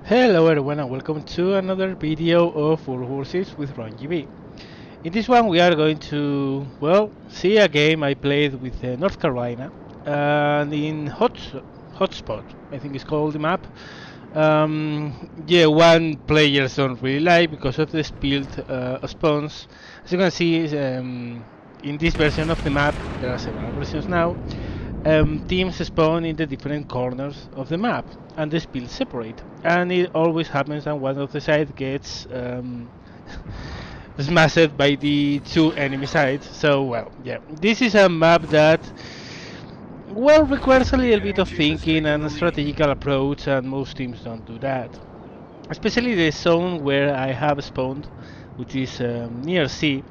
Hello everyone and welcome to another video of World of Warships with RunGB. In this one we are going to, see a game I played with North Carolina and in Hotspot, I think it's called the map. Yeah, one players don't really like because of the spilled spawns. As you can see, in this version of the map, there are several versions now. Teams spawn in the different corners of the map and the spills separate, and it always happens that one of the sides gets smashed by the two enemy sides. So yeah, this is a map that requires a little bit of thinking and a strategical approach, and most teams don't do that, especially the zone where I have spawned, which is near C.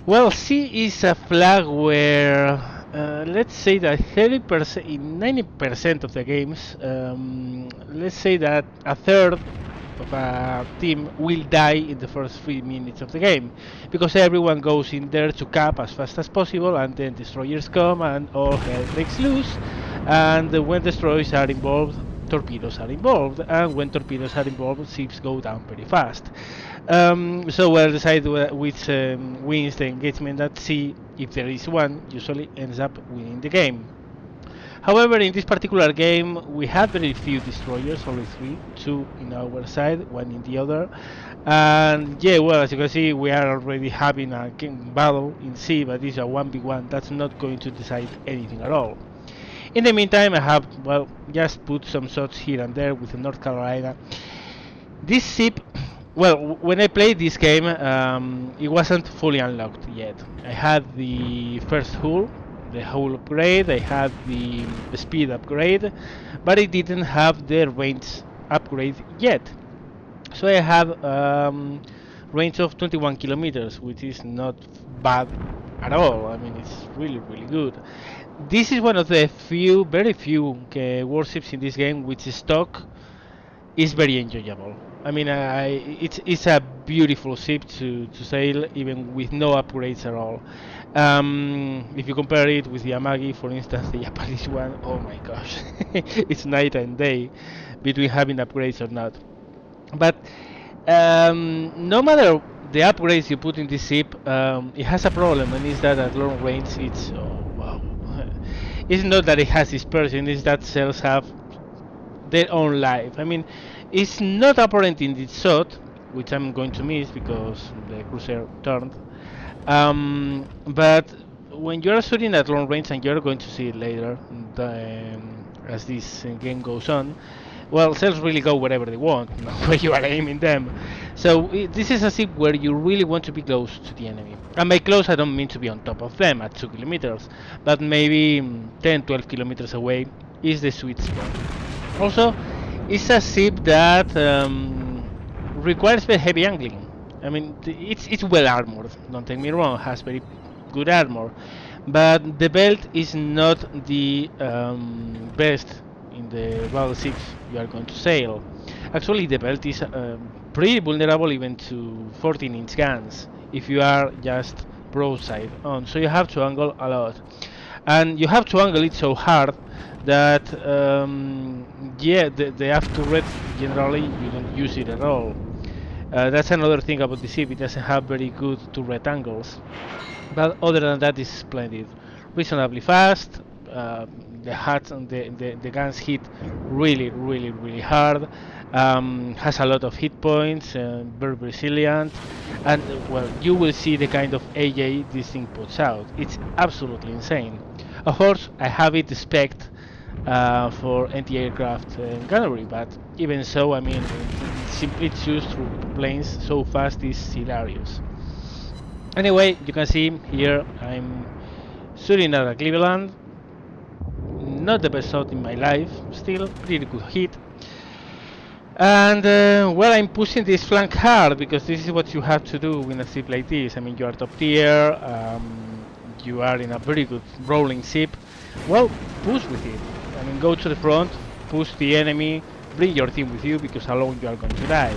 Well, C is a flag where, let's say that 30%, in 90% of the games, let's say that a third of a team will die in the first 3 minutes of the game, because everyone goes in there to cap as fast as possible, and then destroyers come and all hell breaks loose. And when destroyers are involved, torpedoes are involved, and when torpedoes are involved, ships go down very fast. So we'll decide which wins the engagement at sea. If there is one, usually ends up winning the game. However, in this particular game, we had very few destroyers, only three, two in our side, one in the other. And yeah, well, as you can see, we are already having a battle in sea, but it's a 1v1. That's not going to decide anything at all. In the meantime, I have, just put some shots here and there with North Carolina. This ship, when I played this game, it wasn't fully unlocked yet. I had the first hull, the hull upgrade, I had the speed upgrade, but it didn't have the range upgrade yet. So I have range of 21 kilometers, which is not bad at all. I mean, it's really, really good. This is one of the very few warships in this game which stock is very enjoyable. I mean, it's a beautiful ship to sail, even with no upgrades at all. If you compare it with the Yamagi, for instance, the Japanese one, oh my gosh, it's night and day between having upgrades or not. But no matter the upgrades you put in this ship, it has a problem, and it's that at long range it's it's not that it has dispersion, it's that cells have their own life. I mean, it's not apparent in this shot, which I'm going to miss because the cruiser turned. But when you are shooting at long range, and you're going to see it later as this game goes on, cells really go wherever they want, where you are aiming them. So this is a ship where you really want to be close to the enemy. And by close, I don't mean to be on top of them at 2 kilometers, but maybe 10-12 kilometers away is the sweet spot. Also, it's a ship that requires very heavy angling. I mean, it's well armored, don't take me wrong, it has very good armor, but the belt is not the best in the battleships you are going to sail. Actually, the belt is pretty vulnerable even to 14-inch guns if you are just broadside on, so you have to angle a lot. And you have to angle it so hard that the aft turret, generally you don't use it at all. That's another thing about the ship, it doesn't have very good turret angles, but other than that it's splendid. Reasonably fast, the hats and the guns hit really hard, has a lot of hit points, very resilient, and you will see the kind of AJ this thing puts out. It's absolutely insane. Of course, I have it spec'd for anti-aircraft gunnery, but even so, I mean, it's used through planes so fast is hilarious. Anyway, you can see here I'm shooting at a Cleveland. Not the best shot in my life, still pretty good hit. And I'm pushing this flank hard because this is what you have to do in a ship like this. I mean, you are top tier, you are in a very good rolling ship. Push with it. I mean, go to the front, push the enemy, bring your team with you because alone you are going to die.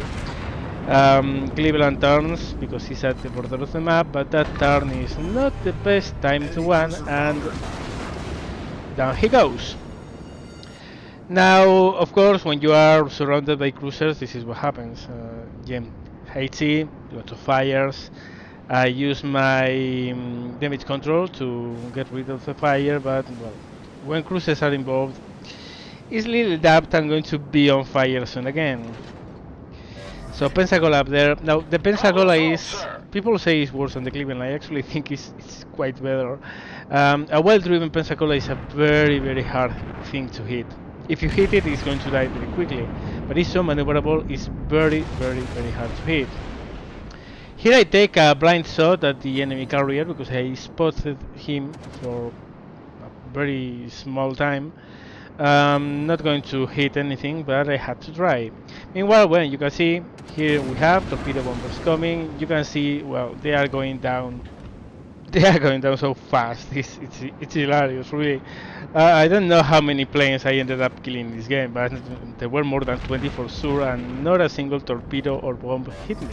Cleveland turns because he's at the border of the map, but that turn is not the best time to one, and down he goes. Now, of course, when you are surrounded by cruisers, this is what happens. Yeah, HC, lots of fires. I use my damage control to get rid of the fire, but well, when cruisers are involved, it's little doubt I'm going to be on fire soon again. So Pensacola up there. Now the Pensacola is, people say it's worse than the Cleveland. I actually think it's quite better. A well-driven Pensacola is a very very hard thing to hit. If you hit it, it's going to die very quickly. But it's so maneuverable, it's very very very hard to hit. Here I take a blind shot at the enemy carrier because I spotted him for a very small time. Not going to hit anything, but I had to try. Meanwhile, well, you can see here we have torpedo bombers coming. You can see, well, they are going down. They are going down so fast. It's hilarious, really. I don't know how many planes I ended up killing in this game, but there were more than 20 for sure, and not a single torpedo or bomb hit me.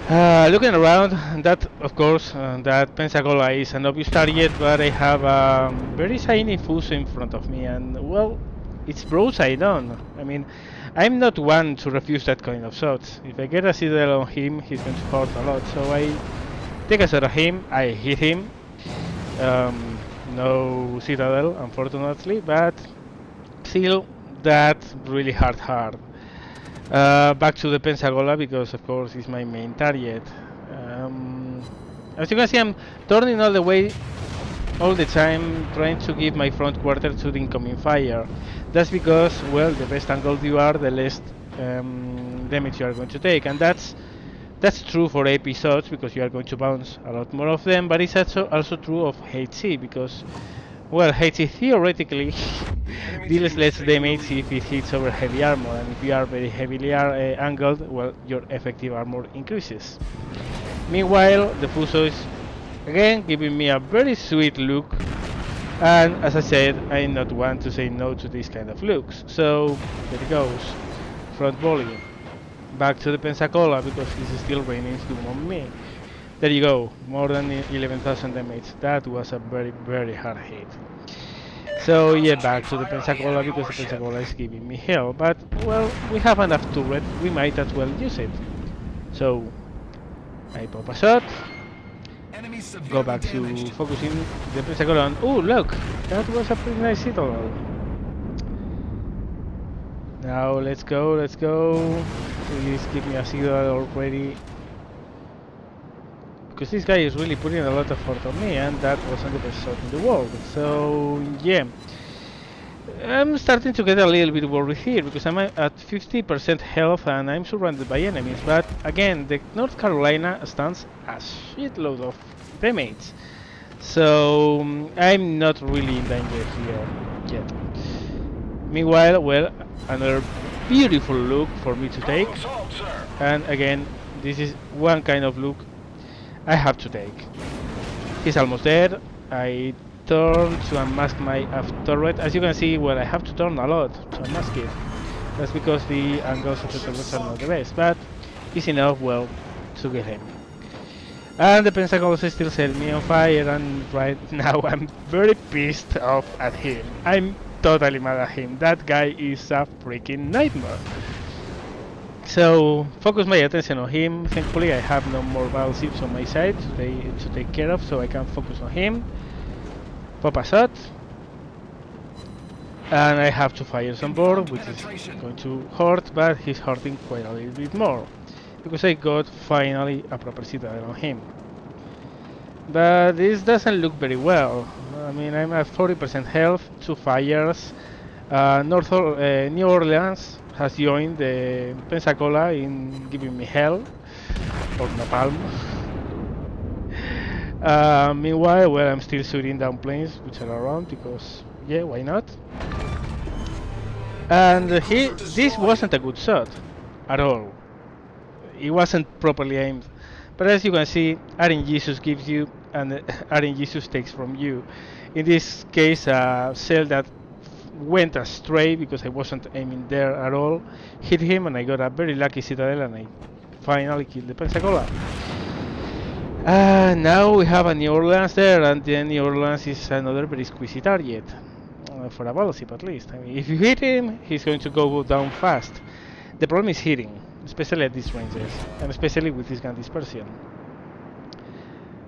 Looking around, that of course, that Pensacola is an obvious target, but I have a very shiny Fuso in front of me, and well, it's broadside on. I mean, I'm not one to refuse that kind of shots. If I get a citadel on him, he's going to hurt a lot. So I take a shot at him, I hit him. No citadel, unfortunately, but still, that really hard. Back to the Pensacola because of course it's my main target. As you can see, I'm turning all the way, all the time, trying to give my front quarter to the incoming fire. That's because, well, the best angle you are, the less damage you are going to take, and that's true for AP shots because you are going to bounce a lot more of them. But it's also true of HC because, well, HC theoretically deals less damage if it hits over heavy armor, and if you are very heavily angled, well, your effective armor increases. Meanwhile, the Fuso is again giving me a very sweet look, and as I said, I'm not one to say no to these kind of looks. So there it goes, front volley, back to the Pensacola because it's still raining doom on me. There you go, more than 11,000 damage. That was a very very hard hit. So yeah, back to the Pensacola because the Pensacola is giving me hell, but well, we have enough turret, we might as well use it. So I pop a shot, go back to focusing the Pensacola on, oh look, that was a pretty nice citadel. Now let's go, please give me a citadel already. Because this guy is really putting a lot of effort on me, and that wasn't the best shot in the world. So yeah, I'm starting to get a little bit worried here because I'm at 50% health and I'm surrounded by enemies. But again, the North Carolina stands a shitload of damage, so I'm not really in danger here yet. Meanwhile, well, another beautiful look for me to take, and again, this is one kind of look I have to take. He's almost dead. I turn to unmask my aft turret. As you can see, well, I have to turn a lot to unmask it. That's because the angles of the turrets are not the best, but it's enough, well, to get him. And the Pensacola still set me on fire, and right now I'm very pissed off at him. I'm totally mad at him. That guy is a freaking nightmare. So focus my attention on him. Thankfully I have no more battleships on my side to take care of, so I can focus on him. Pop a shot, and I have to fire some board, which is going to hurt, but he's hurting quite a little bit more because I got finally a proper citadel on him. But this doesn't look very well. I mean, I'm at 40% health, 2 fires. New Orleans has joined the Pensacola in giving me hell, or napalm. Meanwhile, well, I'm still shooting down planes which are around because, yeah, why not? And this wasn't a good shot at all. It wasn't properly aimed. But as you can see, RNGesus gives you, and RNGesus takes from you. In this case, a cell that went astray because I wasn't aiming there at all, hit him, and I got a very lucky citadel, and I finally killed the Pensacola. Now we have a New Orleans there, and then New Orleans is another very squeezy target. for a battleship at least. I mean, if you hit him, he's going to go down fast. The problem is hitting, especially at these ranges, and especially with this gun dispersion.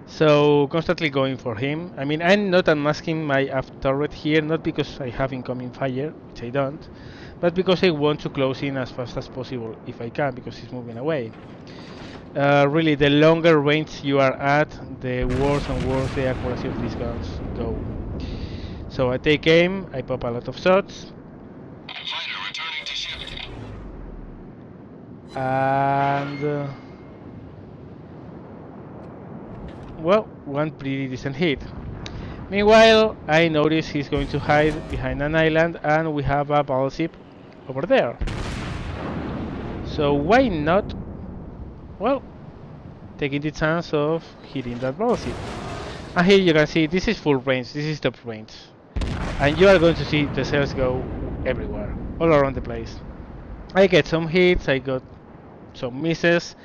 So constantly going for him. I mean, I'm not unmasking my aft turret here, not because I have incoming fire, which I don't, but because I want to close in as fast as possible if I can, because he's moving away. Really, the longer range you are at, the worse and worse the accuracy of these guns go. So I take aim, I pop a lot of shots, Fighter returning to ship. and well, one pretty decent hit. Meanwhile, I notice he's going to hide behind an island, and we have a battleship over there. So why not, well, taking the chance of hitting that battleship. And here you can see this is full range, this is top range. And you are going to see the cells go everywhere, all around the place. I get some hits, I got some misses,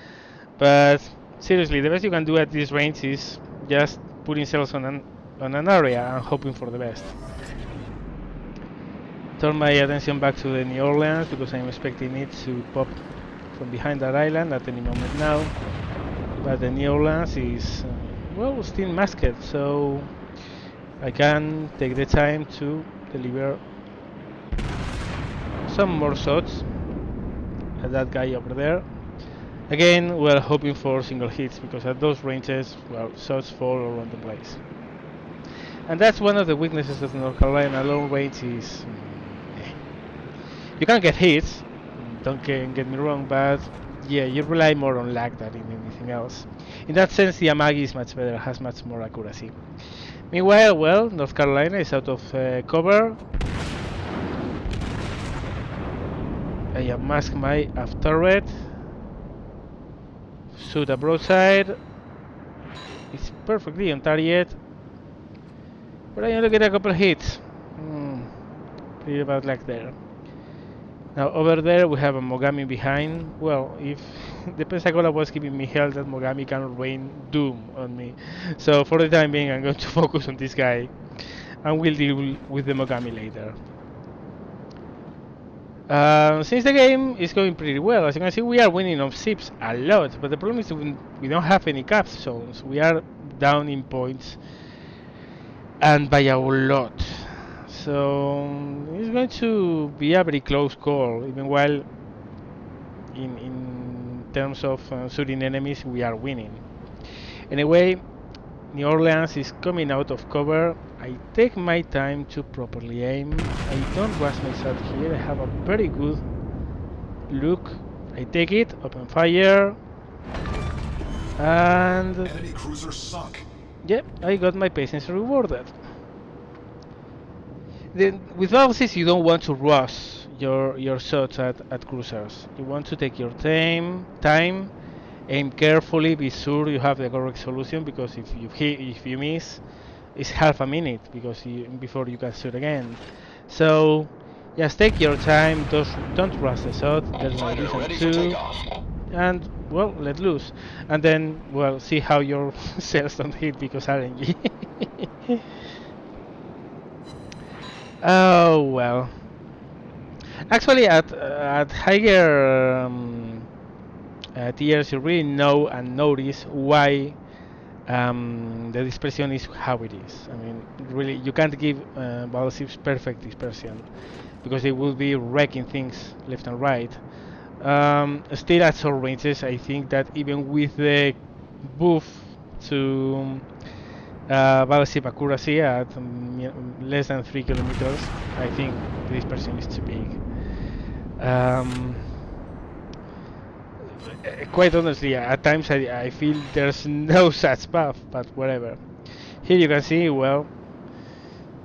but seriously, the best you can do at this range is just putting cells on an area and hoping for the best. Turn my attention back to the New Orleans because I'm expecting it to pop from behind that island at any moment now. But the New Orleans is, well, still masked, so I can take the time to deliver some more shots at that guy over there. Again, we're hoping for single hits because at those ranges, well, shots fall all around the place. And that's one of the weaknesses of North Carolina. Long range is... you can get hits, don't get me wrong, but yeah, you rely more on luck than in anything else. In that sense, the Amagi is much better, has much more accuracy. Meanwhile, well, North Carolina is out of cover. I unmask my aft turret. Shoot a broadside. It's perfectly on target. But I only get a couple hits. Pretty bad luck there. Now over there we have a Mogami behind. Well, if the Pensacola was giving me hell, that Mogami can rain doom on me. So for the time being I'm going to focus on this guy and we'll deal with the Mogami later. Since the game is going pretty well, as you can see we are winning on ships a lot, but the problem is we don't have any cap zones. We are down in points and by a lot. So it's going to be a very close call, even while in terms of shooting enemies we are winning. Anyway, New Orleans is coming out of cover. I take my time to properly aim. I don't rush myself here, I have a very good look. I take it, open fire, and Enemy cruiser sunk. yeah, I got my patience rewarded. With battleships you don't want to rush your shots at cruisers. You want to take your time, aim carefully, be sure you have the correct solution, because if you miss, it's half a minute before you can shoot again. So just take your time, don't rush the shot, there's no reason to, and well, let loose. And then, well, see how your cells don't hit because RNG. Oh well. Actually, at higher tiers, you really know and notice why the dispersion is how it is. I mean, really, you can't give battleships perfect dispersion because they will be wrecking things left and right. Still, at short ranges, I think that even with the buff to battleship accuracy at less than 3 kilometers, I think the dispersion is too big. Quite honestly, at times I feel there's no such buff, but whatever. Here you can see, well,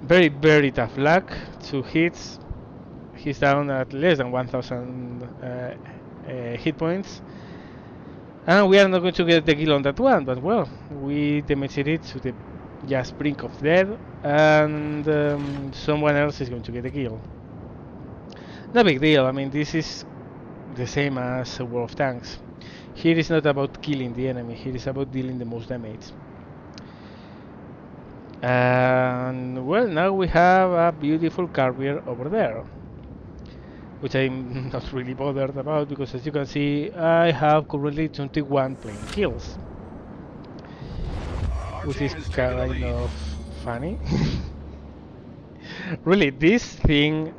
very tough luck, 2 hits. He's down at less than 1000 hit points. And we are not going to get the kill on that one, but well, we damaged it to the just brink of death, and someone else is going to get a kill. No big deal, I mean, this is the same as a World of Tanks. Here is not about killing the enemy, here is about dealing the most damage. And well, now we have a beautiful carrier over there, which I'm not really bothered about because as you can see, I have currently 21 plane kills, Our which team is is taking the kind lead. of funny. Really, this thing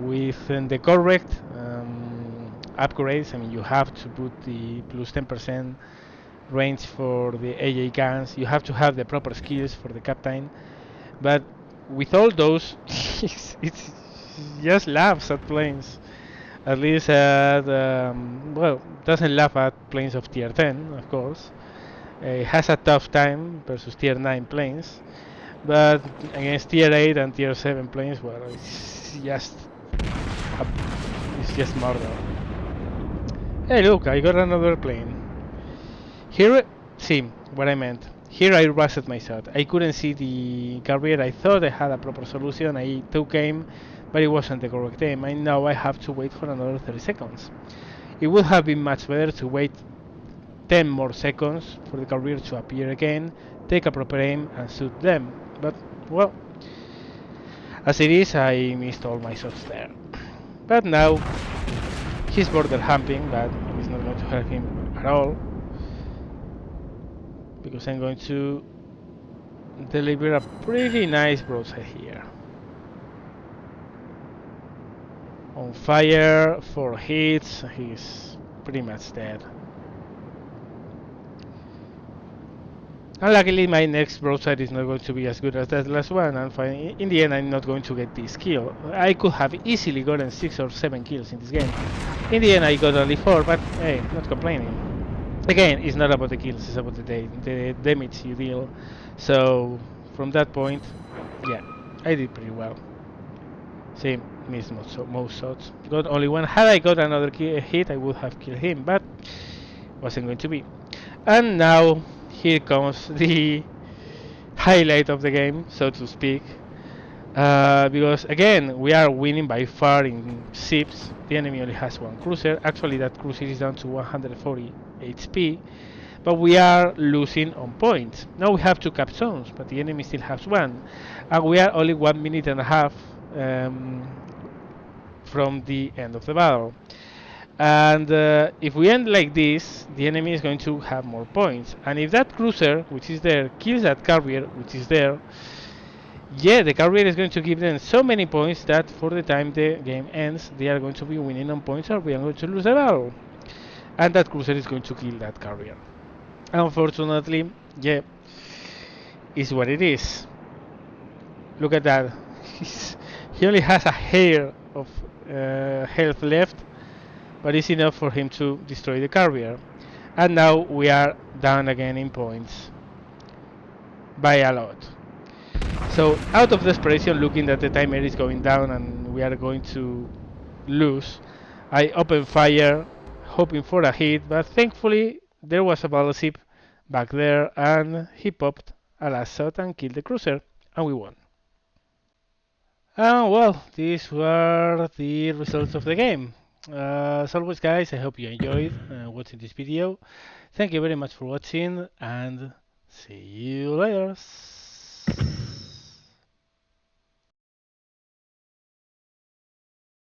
with the correct upgrades, I mean, you have to put the plus 10% range for the AA guns, you have to have the proper skills for the captain, but with all those, it's just laughs at planes. At least at, well, doesn't laugh at planes of tier 10, of course. It has a tough time versus tier 9 planes, but against tier 8 and tier 7 planes, well, a, it's just murder. Hey, look, I got another plane. Here, see what I meant. Here I rushed my shot. I couldn't see the carrier. I thought I had a proper solution. I took aim, but it wasn't the correct aim. And now I have to wait for another 30 seconds. It would have been much better to wait 10 more seconds for the carrier to appear again, take a proper aim, and shoot them. But, well, as it is, I missed all my shots there. But now, he's border humping, but it's not going to hurt him at all, because I'm going to deliver a pretty nice broadside here. On fire, 4 hits, he's pretty much dead. Unluckily, my next broadside is not going to be as good as that last one, and in the end, I'm not going to get this kill. I could have easily gotten 6 or 7 kills in this game. In the end, I got only 4, but hey, not complaining. Again, it's not about the kills, it's about the damage you deal. So, from that point, yeah, I did pretty well. See, missed most shots. Got only one. Had I got another hit, I would have killed him, but wasn't going to be. And now, here comes the highlight of the game, so to speak. Because again, we are winning by far in ships. The enemy only has one cruiser. Actually, that cruiser is down to 140 HP. But we are losing on points. Now we have 2 capstones, but the enemy still has 1. And we are only 1 minute and a half from the end of the battle. And if we end like this, the enemy is going to have more points. And if that cruiser, which is there, kills that carrier, which is there, yeah, the carrier is going to give them so many points that for the time the game ends, they are going to be winning on points or we are going to lose the battle. And that cruiser is going to kill that carrier. Unfortunately, yeah, is what it is. Look at that. He only has a hair of health left, but it's enough for him to destroy the carrier. And now we are down again in points by a lot. So out of desperation, looking that the timer is going down and we are going to lose, I open fire hoping for a hit, but thankfully there was a battleship back there and he popped a last shot and killed the cruiser, and we won. And well, these were the results of the game. As always, guys, I hope you enjoyed watching this video. Thank you very much for watching and see you later.